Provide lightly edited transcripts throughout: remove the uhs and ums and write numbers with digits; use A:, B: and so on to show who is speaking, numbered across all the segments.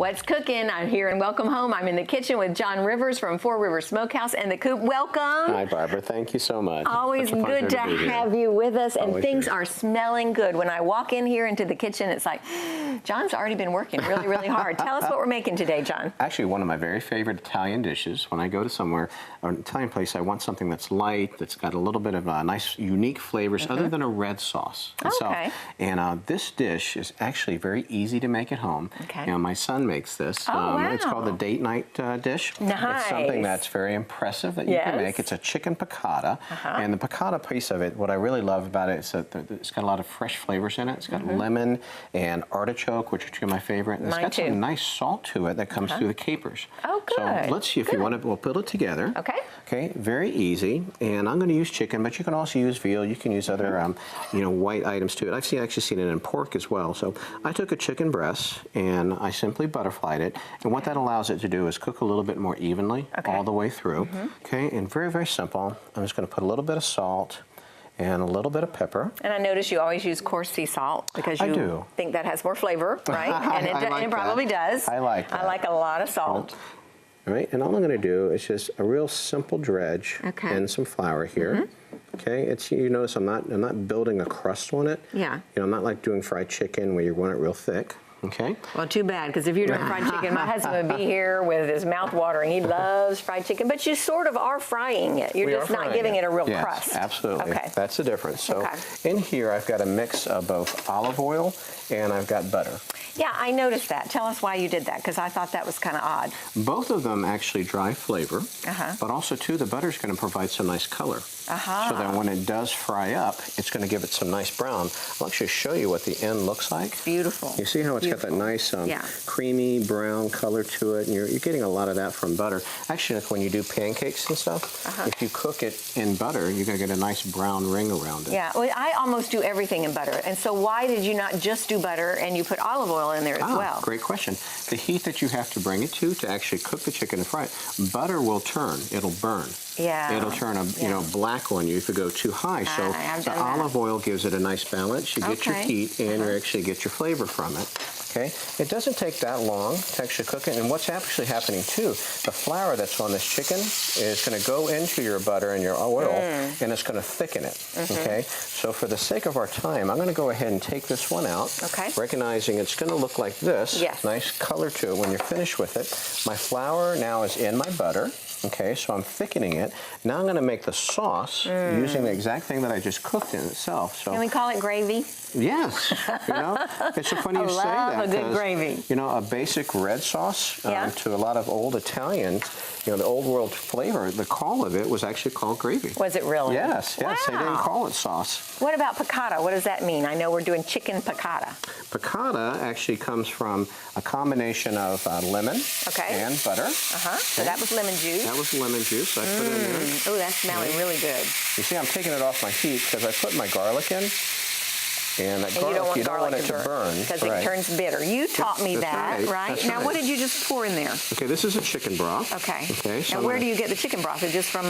A: What's cooking? I'm here and welcome home. I'm in the kitchen with John Rivers from Four Rivers Smokehouse and the Coop. Welcome.
B: Hi, Barbara. Thank you so much.
A: Always good to have you with us, and things are smelling good. When I walk in here into the kitchen, it's like, John's already been working really, really hard. Tell us what we're making today, John.
B: Actually, one of my very favorite Italian dishes. When I go to somewhere, or an Italian place, I want something that's light, that's got a little bit of nice, unique flavors, other than a red sauce itself.
A: Okay.
B: And this dish is actually very easy to make at home.
A: Okay.
B: You know, my son makes this.
A: Wow.
B: It's called the date night dish.
A: Nice.
B: It's something that's very impressive that you can make. It's a chicken piccata. And the piccata piece of it, what I really love about it is that it's got a lot of fresh flavors in it. It's got lemon and artichoke, which are two of my favorite. And it's got some nice salt to it that comes through the capers.
A: Oh, good.
B: So let's see if you want to, we'll put it together.
A: Okay.
B: Okay, very easy. And I'm going to use chicken, but you can also use veal. You can use other, white items to it. I've actually seen it in pork as well. So I took a chicken breast and I simply butterflied it. And what that allows it to do is cook a little bit more evenly all the way through. Okay, and very, very simple. I'm just going to put a little bit of salt and a little bit of pepper. And
A: I notice you always use coarse sea salt because you think that has more flavor, right? And it probably does.
B: I like that.
A: I like a lot of salt.
B: All right, and all I'm going to do is just a real simple dredge and some flour here. Okay, you notice I'm not building a crust on it.
A: Yeah.
B: You know, I'm not like doing fried chicken where you want it real thick. Okay.
A: Well, too bad, because if you're doing fried chicken, my husband would be here with his mouth watering. He loves fried chicken, but you sort of are frying it. You're just not giving it a real crust.
B: Yes, absolutely.
A: Okay.
B: That's the difference. So in here, I've got a mix of both olive oil and I've got butter.
A: Yeah, I noticed that. Tell us why you did that, because I thought that was kind of odd.
B: Both of them actually dry flavor, but also, too, the butter's going to provide some nice color. So that when it does fry up, it's going to give it some nice brown. I'll actually show you what the end looks like.
A: Beautiful.
B: You see how it's got that nice creamy brown color to it, and you're getting a lot of that from butter. Actually, like when you do pancakes and stuff, if you cook it in butter, you're going to get a nice brown ring around it.
A: Yeah, well, I almost do everything in butter. And so why did you not just do butter and you put olive oil in there as well?
B: Great question. The heat that you have to bring it to actually cook the chicken and fry it, butter will turn. It'll burn.
A: Yeah.
B: It'll turn black on you if you go too high. So the olive oil gives it a nice balance. You get your heat and you actually get your flavor from it. Okay. It doesn't take that long to actually cook it. And what's actually happening too, the flour that's on this chicken is going to go into your butter and your oil and it's going to thicken it. Okay. So for the sake of our time, I'm going to go ahead and take this one out. Okay. Recognizing it's going to look like this. Yes. Nice color to it when you're finished with it. My flour now is in my butter. Okay, so I'm thickening it. Now I'm going to make the sauce using the exact thing that I just cooked in itself. So
A: can we call it gravy?
B: Yes. You know, it's so funny you say that.
A: I love a good gravy.
B: You know, a basic red sauce to a lot of old Italians, you know, the old world flavor, the call of it was actually called gravy.
A: Was it really?
B: Yes, yes. They didn't call it sauce.
A: What about piccata? What does that mean? I know we're doing chicken piccata.
B: Piccata actually comes from a combination of lemon and butter.
A: So that was lemon juice.
B: That was lemon juice. I put it in there.
A: Oh, that's smelling really good.
B: You see, I'm taking it off my heat because I put my garlic in. And that garlic, you don't want it to burn.
A: Because it turns bitter. You taught me that, right? Now, what did you just pour in there?
B: Okay, this is a chicken broth.
A: Okay. So now, where do you get the chicken broth? Is it just from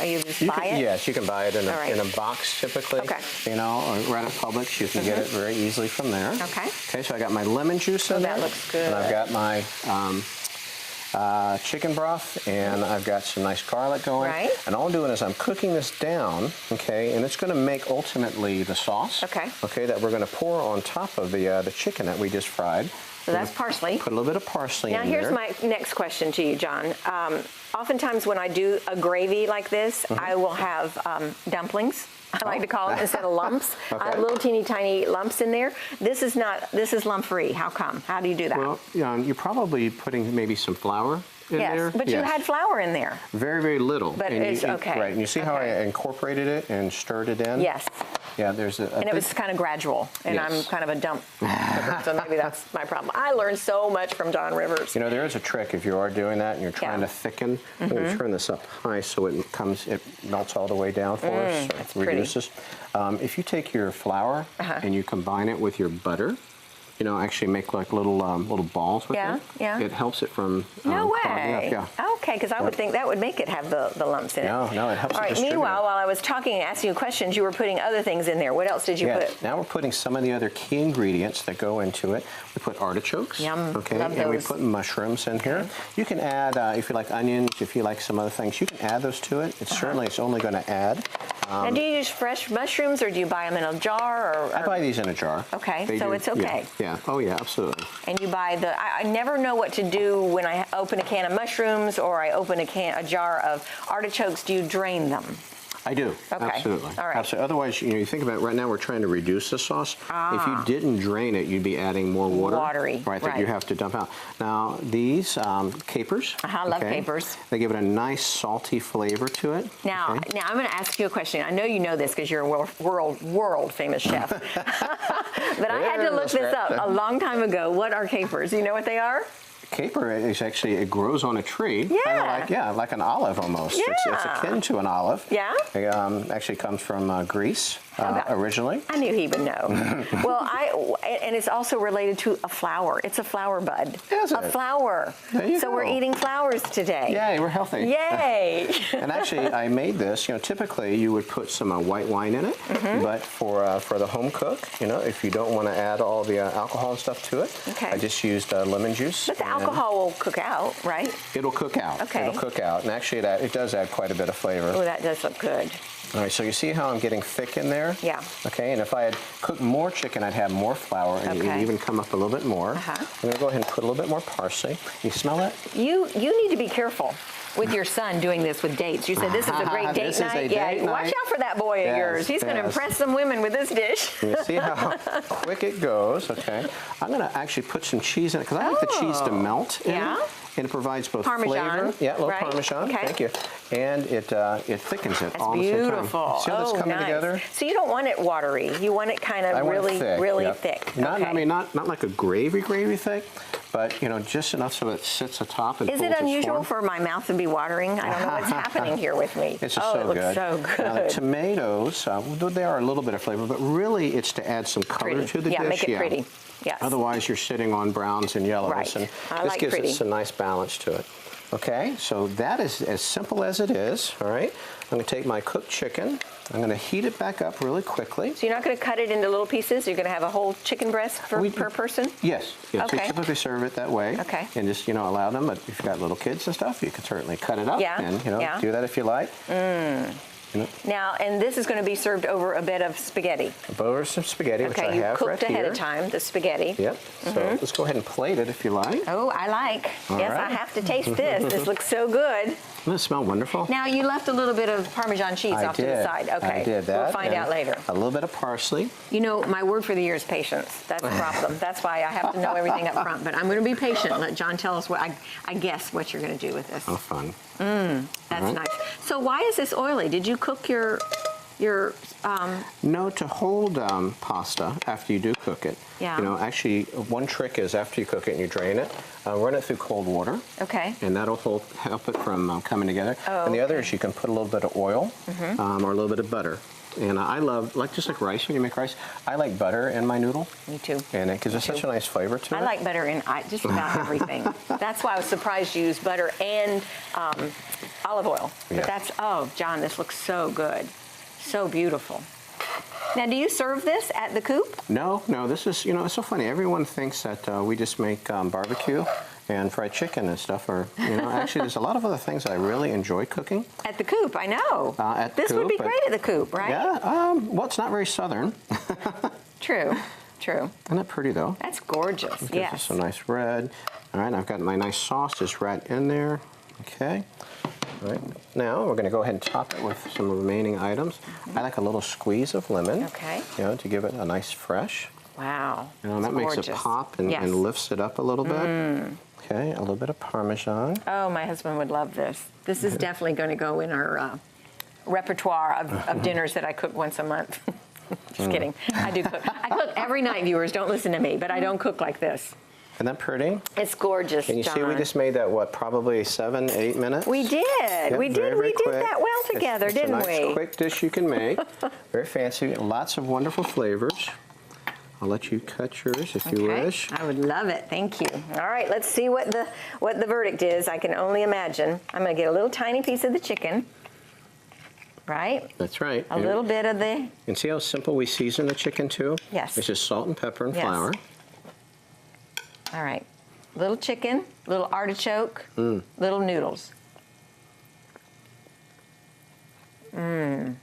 A: you just buy it?
B: Yes, you can buy it in a box typically. You know, or right at Publix. You can get it very easily from there. Okay, so I got my lemon juice in there.
A: That looks good.
B: And I've got my chicken broth, and I've got some nice garlic going. And all I'm doing is I'm cooking this down, and it's going to make ultimately the sauce, that we're going to pour on top of the chicken that we just fried.
A: So that's parsley.
B: Put a little bit of parsley in there.
A: Now here's my next question to you, John. Oftentimes when I do a gravy like this, I will have dumplings. I like to call them instead of lumps. I have little teeny tiny lumps in there. This is lump free. How come? How do you do that?
B: Well, you're probably putting maybe some flour in there.
A: But you had flour in there.
B: Very, very little.
A: But it's
B: Right, and you see how I incorporated it and stirred it in?
A: Yes.
B: Yeah, there's
A: and it was kind of gradual, and I'm kind of a dump cooker, so maybe that's my problem. I learned so much from John Rivers.
B: You know, there is a trick if you are doing that and you're trying to thicken. I'm going to turn this up high so it melts all the way down for us, or reduces. If you take your flour and you combine it with your butter, actually make like little balls with it.
A: Yeah.
B: It helps it from
A: No
B: clogging
A: way.
B: up. Yeah.
A: Okay, because I would think that would make it have the lumps in it.
B: No, it helps
A: All
B: it
A: right,
B: distribute.
A: meanwhile, while I was talking and asking you questions, you were putting other things in there. What else did you put?
B: Now we're putting some of the other key ingredients that go into it. We put artichokes.
A: Yum.
B: Okay,
A: Love
B: and we
A: those.
B: put mushrooms in here. You can add, if you like onions, if you like some other things, you can add those to it. It's certainly, it's only going to add.
A: Now, do you use fresh mushrooms, or do you buy them in a jar? Or
B: I buy these in a jar.
A: Okay,
B: They
A: so
B: do-
A: it's okay.
B: Yeah. Oh, yeah, absolutely.
A: And you buy I never know what to do when I open a can of mushrooms or I open a jar of artichokes. Do you drain them?
B: I do.
A: Okay.
B: Absolutely.
A: All right.
B: Absolutely. Otherwise, you think about it, right now we're trying to reduce the sauce. If you didn't drain it, you'd be adding more water.
A: Watery.
B: Right, that you have to dump out. Now, these capers.
A: I love capers.
B: They give it a nice salty flavor to it.
A: Now I'm going to ask you a question. I know you know this because you're a world famous chef. But I had to look this up a long time ago. What are capers? Do you know what they are?
B: Caper is actually, it grows on a tree.
A: Yeah.
B: Like an olive almost.
A: Yeah.
B: It's akin to an olive.
A: Yeah?
B: It actually comes from Greece originally.
A: I knew he would know. Well, and it's also related to a flower. It's a flower bud.
B: Is
A: a
B: it?
A: flower.
B: There you
A: so
B: go.
A: we're eating flowers today.
B: Yay, we're healthy.
A: Yay!
B: And actually, I made this. Typically you would put some white wine in it, but for the home cook, if you don't want to add all the alcohol and stuff to it, I just used lemon juice.
A: But the alcohol will cook out, right?
B: It'll cook out.
A: Okay.
B: It'll cook out, and actually it does add quite a bit of flavor.
A: Oh, that does look good.
B: All right, so you see how I'm getting thick in there?
A: Yeah.
B: Okay, and if I had cooked more chicken, I'd have more flour, and it would even come up a little bit more. I'm going to go ahead and put a little bit more parsley. You smell that?
A: You need to be careful with your son doing this with dates. You said this is a great date night. Watch out for that boy of yours. He's going to impress some women with this dish.
B: You see how quick it goes? Okay. I'm going to actually put some cheese in it because I like the cheese to melt in. And it provides both
A: Parmesan,
B: flavor. Yeah, a little Parmesan.
A: Okay.
B: Thank you. And it thickens it all at the same time.
A: Beautiful.
B: See how this coming together?
A: So you don't want it watery. You want it kind of really thick.
B: Not like a gravy thick, but just enough so it sits atop and
A: Is it unusual for my mouth to be watering? I don't know what's happening here with me.
B: It's just so good.
A: It looks so good.
B: Now, the tomatoes, they are a little bit of flavor, but really it's to add some color to the dish.
A: Yeah, make it pretty. Yes.
B: Otherwise, you're sitting on browns and yellows, and this gives
A: pretty.
B: us a nice balance to it. Okay, so that is as simple as it is. All right, I'm going to take my cooked chicken. I'm going to heat it back up really quickly.
A: So you're not going to cut it into little pieces? You're going to have a whole chicken breast per person?
B: Yes. Okay. We typically serve it that way.
A: Okay.
B: And just allow them. But if you've got little kids and stuff, you can certainly cut it up and do that if you like.
A: Now, and this is going to be served over a bed of spaghetti.
B: Over some spaghetti, which I have right here.
A: Okay, you cooked ahead of time, the spaghetti.
B: Yep. So let's go ahead and plate it if you like.
A: Oh, I like. Yes,
B: right.
A: I have to taste this. This looks so good.
B: Doesn't it smell wonderful?
A: Now, you left a little bit of Parmesan cheese off to the side. Okay.
B: I did that.
A: We'll find out later.
B: A little bit of parsley.
A: My word for the year is patience. That's the problem. That's why I have to know everything up front. But I'm going to be patient. Let John tell us what I guess what you're going to do with this.
B: Oh, fun.
A: That's nice. So why is this oily? Did you cook your
B: No, to hold pasta after you do cook it.
A: Yeah.
B: Actually, one trick is after you cook it and you drain it, run it through cold water.
A: Okay.
B: And that'll help it from coming together.
A: Oh,
B: and the other is you can put a little bit of oil or a little bit of butter. And I love, just like rice, when you make rice, I like butter in my noodle.
A: Me too.
B: And it gives it such a nice flavor to it.
A: I like butter in just about everything. That's why I was surprised you used butter and olive oil. But John, this looks so good. So beautiful. Now, do you serve this at the coop?
B: No, this is, it's so funny. Everyone thinks that we just make barbecue and fried chicken and stuff. Or, actually, there's a lot of other things that I really enjoy cooking.
A: At the coop, I know.
B: This
A: would be great at the coop, right?
B: Yeah, well, it's not very southern.
A: True.
B: Isn't that pretty, though?
A: That's gorgeous,
B: Gives us a nice red. All right, I've got my nice sauce just right in there. Okay. All right. Now we're going to go ahead and top it with some remaining items. I like a little squeeze of lemon.
A: Okay.
B: To give it a nice fresh.
A: Wow.
B: That makes it pop and lifts it up a little bit. Okay, a little bit of Parmesan.
A: Oh, my husband would love this. This is definitely going to go in our repertoire of dinners that I cook once a month. Just kidding. I do cook. I cook every night, viewers. Don't listen to me, but I don't cook like this.
B: Isn't that pretty?
A: It's gorgeous,
B: And you
A: John.
B: see we just made that, probably 7-8 minutes?
A: We did.
B: Yep,
A: we did
B: quick.
A: that well together, didn't we?
B: It's a nice, quick dish you can make. Very fancy. Lots of wonderful flavors. I'll let you cut yours if you wish.
A: I would love it. Thank you. All right, let's see what the verdict is. I can only imagine. I'm going to get a little tiny piece of the chicken. Right?
B: That's right.
A: A little bit of the...
B: And see how simple we season the chicken too?
A: Yes.
B: It's just salt and pepper and flour.
A: All right. Little chicken, little artichoke, little noodles.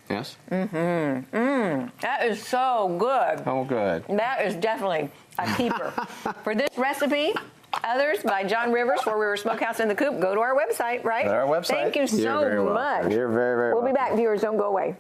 B: Yes?
A: That is so good.
B: Oh, good.
A: That is definitely a keeper. For this recipe, others by John Rivers, 4 River Smokehouse in the Coop, go to our website, right?
B: Our website.
A: Thank you so much.
B: You're very, very welcome.
A: We'll be back, viewers. Don't go away.